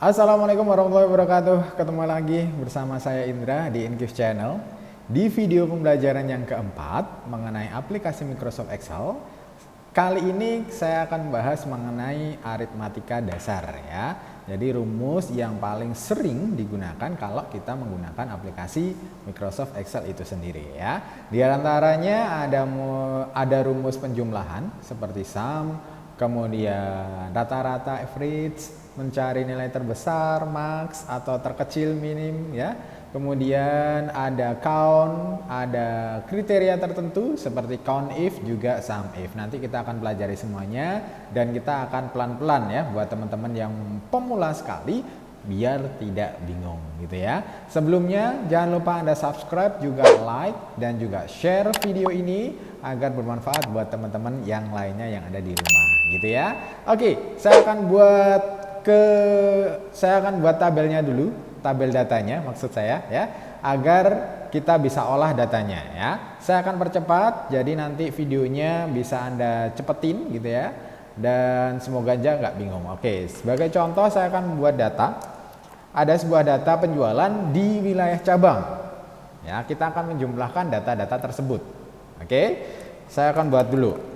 Assalamualaikum warahmatullahi wabarakatuh. Ketemu lagi bersama saya Indra di Incus Channel. Di video pembelajaran yang keempat mengenai aplikasi Microsoft Excel. Kali ini saya akan bahas mengenai aritmatika dasar ya. Jadi rumus yang paling sering digunakan kalau kita menggunakan aplikasi Microsoft Excel itu sendiri ya. Di antaranya ada rumus penjumlahan seperti sum, kemudian rata-rata, average, mencari nilai terbesar, max atau terkecil, minim ya. Kemudian ada count, ada kriteria tertentu seperti count if juga sum if. Nanti kita akan pelajari semuanya dan kita akan pelan-pelan ya buat teman-teman yang pemula sekali biar tidak bingung gitu ya. Sebelumnya jangan lupa Anda subscribe, juga like dan juga share video ini agar bermanfaat buat teman-teman yang lainnya yang ada di rumah gitu ya. Oke, saya akan buat tabelnya dulu, tabel datanya maksud saya ya, agar kita bisa olah datanya ya. Saya akan percepat, jadi nanti videonya bisa Anda cepetin gitu ya, dan semoga aja nggak bingung. Oke, sebagai contoh saya akan buat data. Ada sebuah data penjualan di wilayah cabang ya, kita akan menjumlahkan data-data tersebut. Oke, saya akan buat dulu.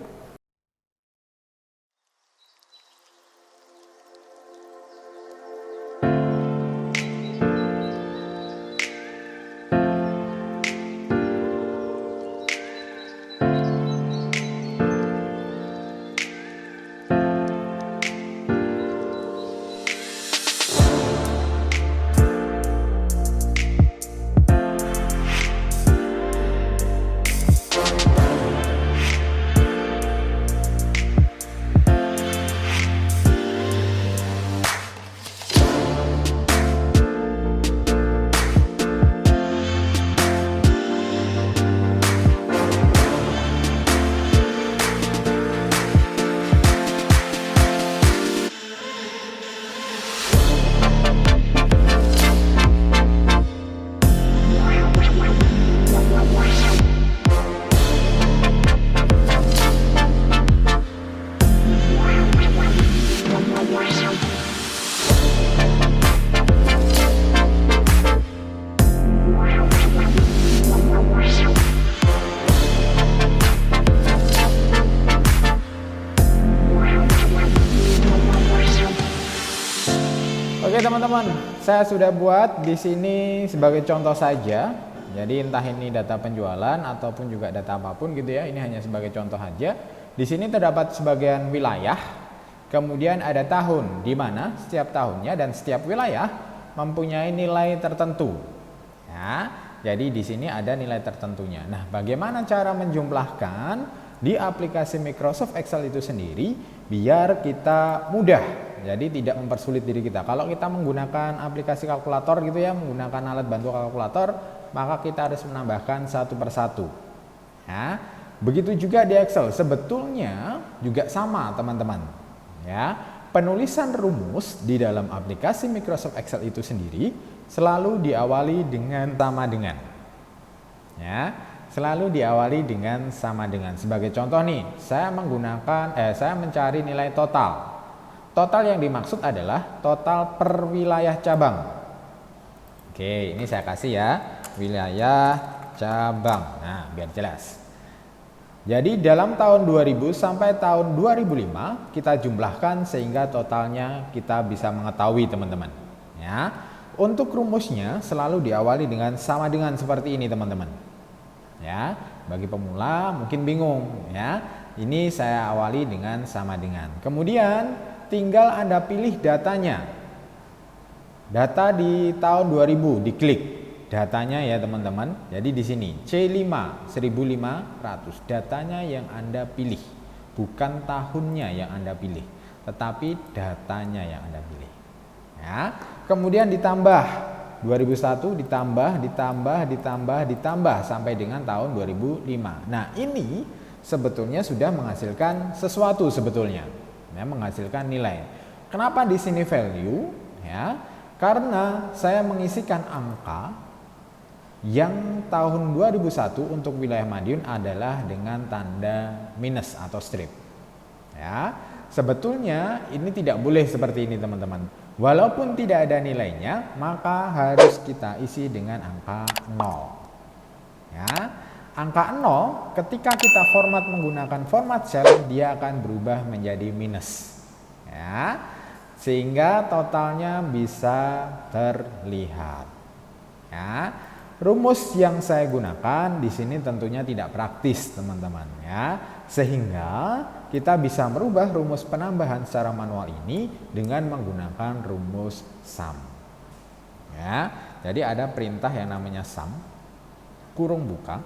Oke teman-teman, saya sudah buat di sini sebagai contoh saja. Jadi entah ini data penjualan ataupun juga data apapun gitu ya, ini hanya sebagai contoh saja. Di sini terdapat sebagian wilayah, kemudian ada tahun, di mana setiap tahunnya dan setiap wilayah mempunyai nilai tertentu. Ya, jadi di sini ada nilai tertentunya. Nah, bagaimana cara menjumlahkan di aplikasi Microsoft Excel itu sendiri biar kita mudah? Jadi tidak mempersulit diri kita. Kalau kita menggunakan aplikasi kalkulator gitu ya, menggunakan alat bantu kalkulator, maka kita harus menambahkan satu persatu. Ya, begitu juga di Excel. Sebetulnya juga sama teman-teman. Ya, penulisan rumus di dalam aplikasi Microsoft Excel itu sendiri selalu diawali dengan sama dengan. Ya, selalu diawali dengan sama dengan. Sebagai contoh nih, saya mencari nilai total. Total yang dimaksud adalah total per wilayah cabang. Oke, ini saya kasih ya, wilayah cabang. Nah, biar jelas. Jadi dalam tahun 2000 sampai tahun 2005 kita jumlahkan sehingga totalnya kita bisa mengetahui teman-teman. Ya, untuk rumusnya selalu diawali dengan sama dengan seperti ini teman-teman. Ya, bagi pemula mungkin bingung ya. Ini saya awali dengan sama dengan. Kemudian tinggal Anda pilih datanya. Data di tahun 2000 diklik datanya ya teman-teman. Jadi di sini C5 1500 datanya yang Anda pilih. Bukan tahunnya yang Anda pilih, tetapi datanya yang Anda pilih. Ya. Kemudian ditambah 2001 ditambah sampai dengan tahun 2005. Nah, ini sebetulnya sudah menghasilkan sesuatu sebetulnya. Ya, menghasilkan nilai. Kenapa di sini value? Ya, karena saya mengisikan angka yang tahun 2001 untuk wilayah Madiun adalah dengan tanda minus atau strip. Ya, sebetulnya ini tidak boleh seperti ini teman-teman. Walaupun tidak ada nilainya, maka harus kita isi dengan angka 0. Ya, angka 0 ketika kita format menggunakan format cell, dia akan berubah menjadi minus. Ya, sehingga totalnya bisa terlihat. Ya, rumus yang saya gunakan di sini tentunya tidak praktis teman-teman ya, sehingga kita bisa merubah rumus penambahan secara manual ini dengan menggunakan rumus sum. Ya, jadi ada perintah yang namanya sum kurung buka,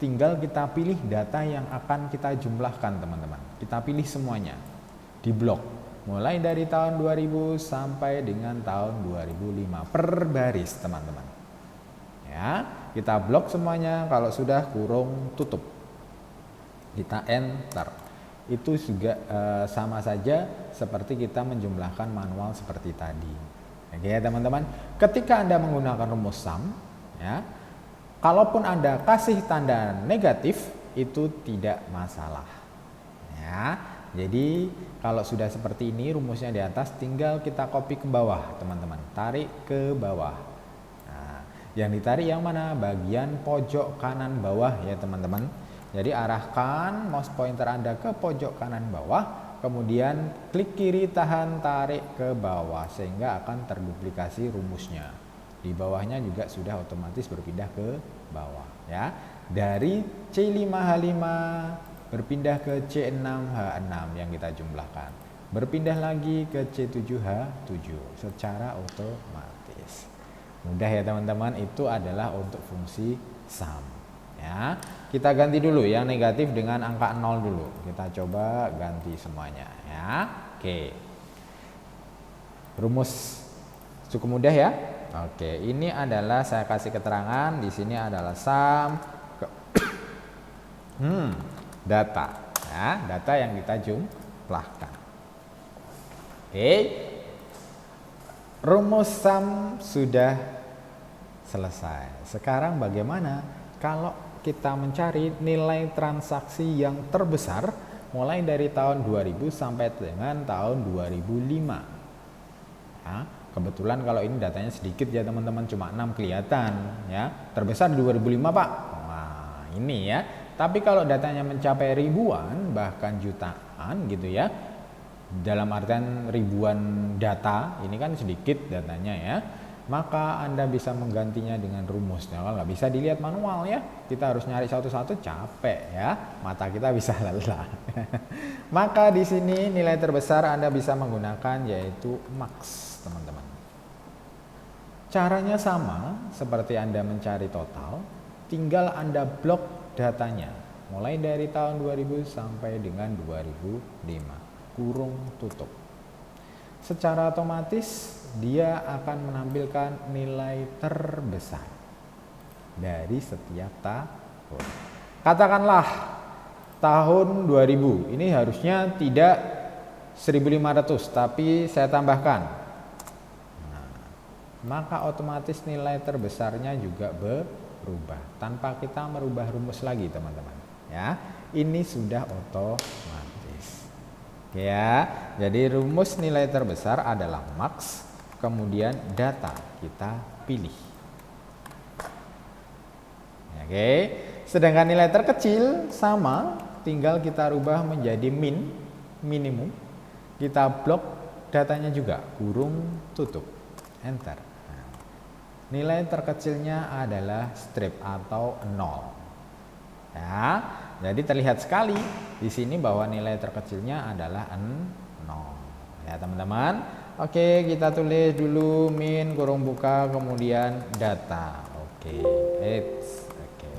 tinggal kita pilih data yang akan kita jumlahkan teman-teman. Kita pilih semuanya di blok mulai dari tahun 2000 sampai dengan tahun 2005 per baris teman-teman. Ya, kita blok semuanya, kalau sudah kurung tutup. Kita enter. Itu juga sama saja seperti kita menjumlahkan manual seperti tadi. Oke ya teman-teman, ketika Anda menggunakan rumus sum ya, kalaupun Anda kasih tanda negatif itu tidak masalah. Ya, jadi kalau sudah seperti ini rumusnya di atas, tinggal kita copy ke bawah teman-teman, tarik ke bawah. Yang ditarik yang mana? Bagian pojok kanan bawah ya teman-teman. Jadi arahkan mouse pointer Anda ke pojok kanan bawah, kemudian klik kiri tahan tarik ke bawah sehingga akan terduplikasi rumusnya. Di bawahnya juga sudah otomatis berpindah ke bawah ya. Dari C5H5 berpindah ke C6H6 yang kita jumlahkan. Berpindah lagi ke C7H7 secara otomatis. Mudah ya teman-teman, itu adalah untuk fungsi sum ya. Kita ganti dulu yang negatif dengan angka 0 dulu. Kita coba ganti semuanya ya. Oke. Rumus cukup mudah ya. Oke, ini adalah saya kasih keterangan di sini adalah sum data ya, data yang kita jumlahkan. Oke. Rumus sum sudah selesai. Sekarang bagaimana kalau kita mencari nilai transaksi yang terbesar mulai dari tahun 2000 sampai dengan tahun 2005. Ya, kebetulan kalau ini datanya sedikit ya teman-teman, cuma 6 kelihatan ya. Terbesar 2005 Pak. Wah, ini ya. Tapi kalau datanya mencapai ribuan bahkan jutaan gitu ya, dalam artian ribuan data, ini kan sedikit datanya ya, maka Anda bisa menggantinya dengan rumusnya. Kalau nggak bisa dilihat manual ya, kita harus nyari satu-satu, capek ya, mata kita bisa lelah. Maka di sini nilai terbesar Anda bisa menggunakan yaitu max teman-teman. Caranya sama seperti Anda mencari total, tinggal Anda blok datanya mulai dari tahun 2000 sampai dengan 2005. Kurung tutup. Secara otomatis dia akan menampilkan nilai terbesar dari setiap tahun. Katakanlah tahun 2000 ini harusnya tidak 1500 tapi saya tambahkan. Nah, maka otomatis nilai terbesarnya juga berubah tanpa kita merubah rumus lagi teman-teman ya. Ini sudah otomatis. Ya, jadi rumus nilai terbesar adalah max, kemudian data kita pilih. Oke, sedangkan nilai terkecil sama, tinggal kita rubah menjadi minimum. Kita blok datanya juga, kurung tutup, enter. Nah, nilai terkecilnya adalah strip atau 0. Ya, jadi terlihat sekali di sini bahwa nilai terkecilnya adalah 0. Ya teman-teman. Oke, kita tulis dulu min kurung buka kemudian data. Oke. Oke.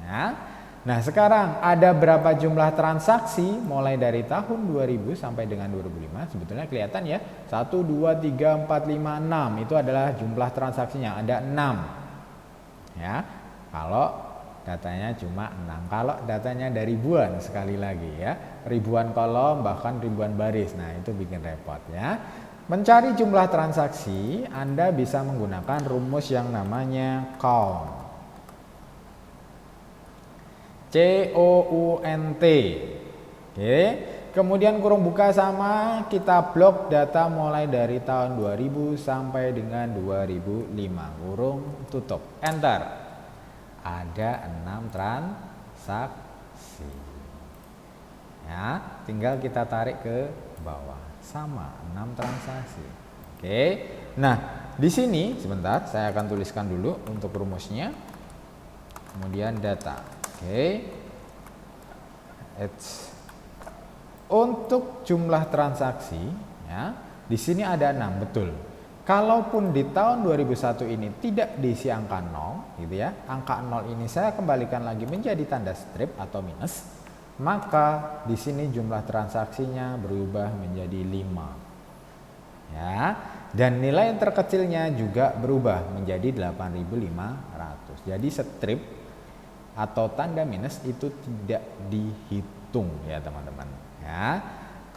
Ya. Nah, sekarang ada berapa jumlah transaksi mulai dari tahun 2000 sampai dengan 2005? Sebetulnya kelihatan ya. 1 2 3 4 5 6 itu adalah jumlah transaksinya, ada 6. Ya. Kalau datanya cuma 6. Kalau datanya ada ribuan, sekali lagi ya, ribuan kolom bahkan ribuan baris, nah itu bikin repot ya. Mencari jumlah transaksi Anda bisa menggunakan rumus yang namanya count. COUNT. Oke. kemudian kurung buka sama kita blok data mulai dari tahun 2000 sampai dengan 2005. Kurung tutup. Enter. Ada 6 transaksi. Ya, tinggal kita tarik ke bawah. Sama 6 transaksi. Oke. Nah, di sini sebentar saya akan tuliskan dulu untuk rumusnya. Kemudian data. Oke. Untuk jumlah transaksi ya, di sini ada 6, betul. Kalaupun di tahun 2001 ini tidak diisi angka 0 gitu ya, angka 0 ini saya kembalikan lagi menjadi tanda strip atau minus, maka di sini jumlah transaksinya berubah menjadi 5. Ya, dan nilai terkecilnya juga berubah menjadi 8.500. Jadi strip atau tanda minus itu tidak dihitung ya teman-teman. Ya,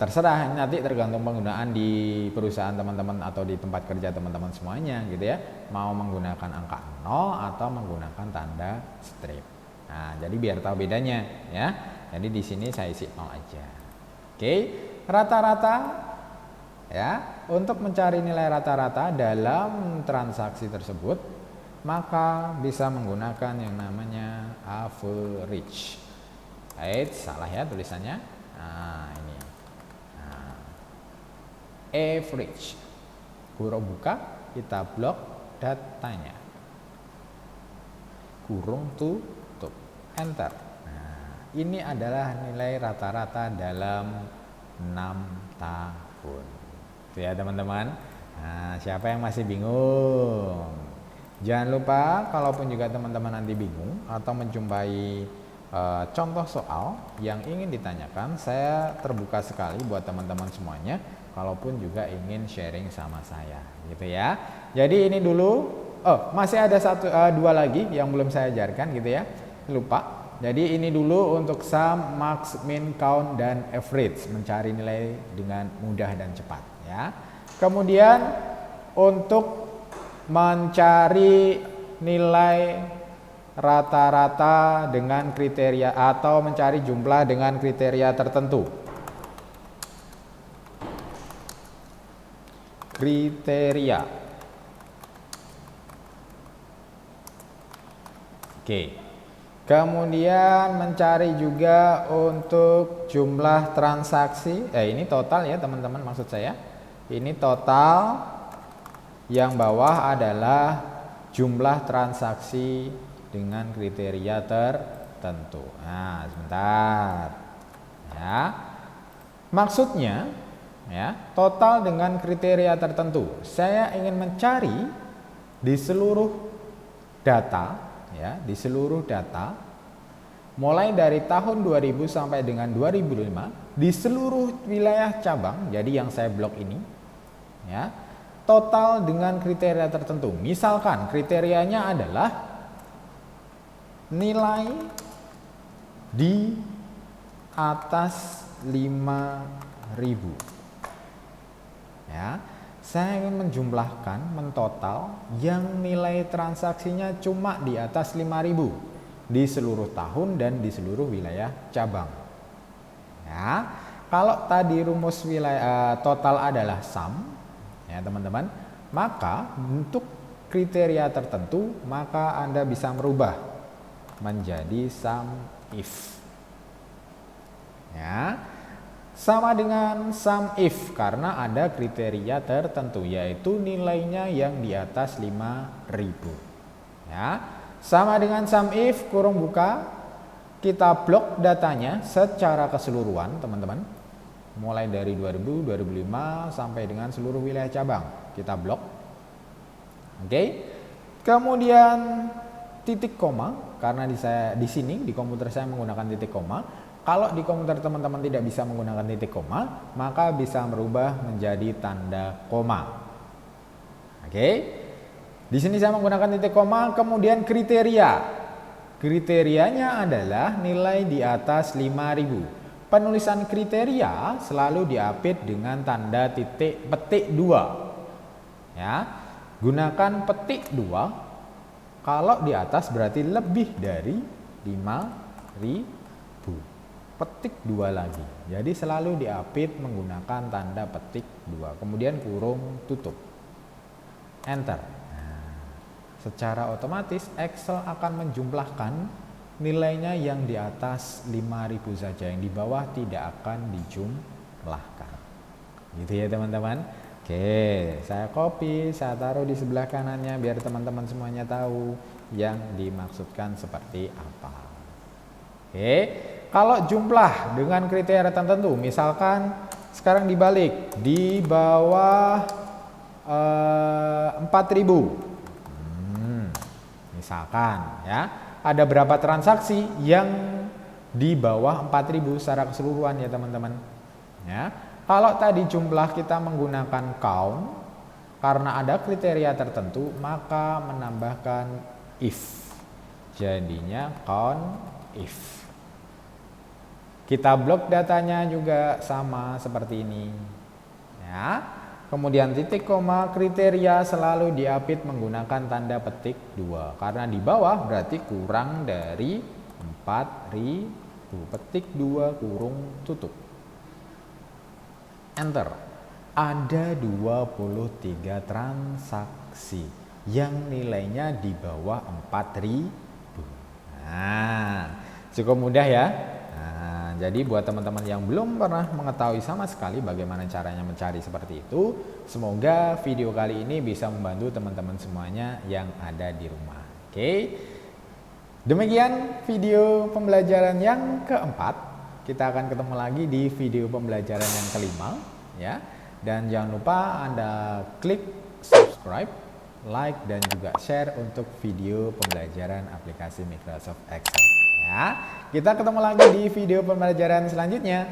terserah nanti tergantung penggunaan di perusahaan teman-teman atau di tempat kerja teman-teman semuanya gitu ya, mau menggunakan angka 0 atau menggunakan tanda strip. Nah, jadi biar tahu bedanya ya. Jadi di sini saya isi 0 aja. Oke, rata-rata ya, untuk mencari nilai rata-rata dalam transaksi tersebut maka bisa menggunakan yang namanya average. Salah ya tulisannya. Nah, ini. Nah, average. Kurung buka, kita blok datanya. Kurung tutup. Enter. Nah, ini adalah nilai rata-rata dalam 6 tahun. Itu ya teman-teman. Nah, siapa yang masih bingung? Jangan lupa kalaupun juga teman-teman nanti bingung atau menjumpai contoh soal yang ingin ditanyakan, saya terbuka sekali buat teman-teman semuanya kalaupun juga ingin sharing sama saya gitu ya. Jadi ini dulu, masih ada dua lagi yang belum saya ajarkan gitu ya, lupa. Jadi ini dulu untuk sum, max, min, count, dan average, mencari nilai dengan mudah dan cepat ya. Kemudian untuk mencari nilai rata-rata dengan kriteria atau mencari jumlah dengan kriteria tertentu. Kriteria. Oke. Kemudian mencari juga untuk jumlah transaksi. Ini total ya teman-teman, maksud saya. Ini total, yang bawah adalah jumlah transaksi dengan kriteria tertentu. Nah, sebentar. Ya. Maksudnya ya, total dengan kriteria tertentu. Saya ingin mencari di seluruh data ya, di seluruh data mulai dari tahun 2000 sampai dengan 2005 di seluruh wilayah cabang. Jadi yang saya blok ini ya, total dengan kriteria tertentu. Misalkan kriterianya adalah nilai di atas 5.000 ya. Saya ingin menjumlahkan, mentotal yang nilai transaksinya cuma di atas 5.000 di seluruh tahun dan di seluruh wilayah cabang ya. Kalau tadi rumus wilayah total adalah sum ya teman-teman, maka untuk kriteria tertentu maka Anda bisa merubah menjadi sum if ya, sama dengan sum if karena ada kriteria tertentu yaitu nilainya yang di atas 5.000 ya. Sama dengan sum if kurung buka, kita blok datanya secara keseluruhan teman-teman, mulai dari 2000, 2005 sampai dengan seluruh wilayah cabang kita blok. Oke. Kemudian titik koma, karena di sini di komputer saya menggunakan titik koma. Kalau di komputer teman-teman tidak bisa menggunakan titik koma, maka bisa merubah menjadi tanda koma. Oke. Di sini saya menggunakan titik koma, kemudian kriteria. Kriterianya adalah nilai di atas 5.000. Penulisan kriteria selalu diapit dengan tanda titik petik 2. Ya. Gunakan petik 2 kalau di atas berarti lebih dari 5.000. petik 2 lagi. Jadi selalu diapit menggunakan tanda petik 2, kemudian kurung tutup. Enter. Nah, secara otomatis Excel akan menjumlahkan nilainya yang di atas 5000 saja, yang di bawah tidak akan dijumlahkan. Gitu ya teman-teman. Oke, saya copy, saya taruh di sebelah kanannya biar teman-teman semuanya tahu yang dimaksudkan seperti apa. Oke, kalau jumlah dengan kriteria tertentu, misalkan sekarang dibalik, di bawah 4000, misalkan ya, ada berapa transaksi yang di bawah 4000 secara keseluruhan ya teman-teman ya. Kalau tadi jumlah kita menggunakan count, karena ada kriteria tertentu maka menambahkan if, jadinya count if. Kita blok datanya juga sama seperti ini ya. Kemudian titik koma kriteria selalu diapit menggunakan tanda petik 2, karena di bawah berarti kurang dari 4000, petik 2 kurung tutup. Enter. Ada 23 transaksi yang nilainya di bawah 4000. Nah, cukup mudah ya. Nah, jadi buat teman-teman yang belum pernah mengetahui sama sekali bagaimana caranya mencari seperti itu, semoga video kali ini bisa membantu teman-teman semuanya yang ada di rumah. Oke. Demikian video pembelajaran yang keempat. Kita akan ketemu lagi di video pembelajaran yang kelima ya. Dan jangan lupa Anda klik subscribe, like dan juga share untuk video pembelajaran aplikasi Microsoft Excel ya. Kita ketemu lagi di video pembelajaran selanjutnya.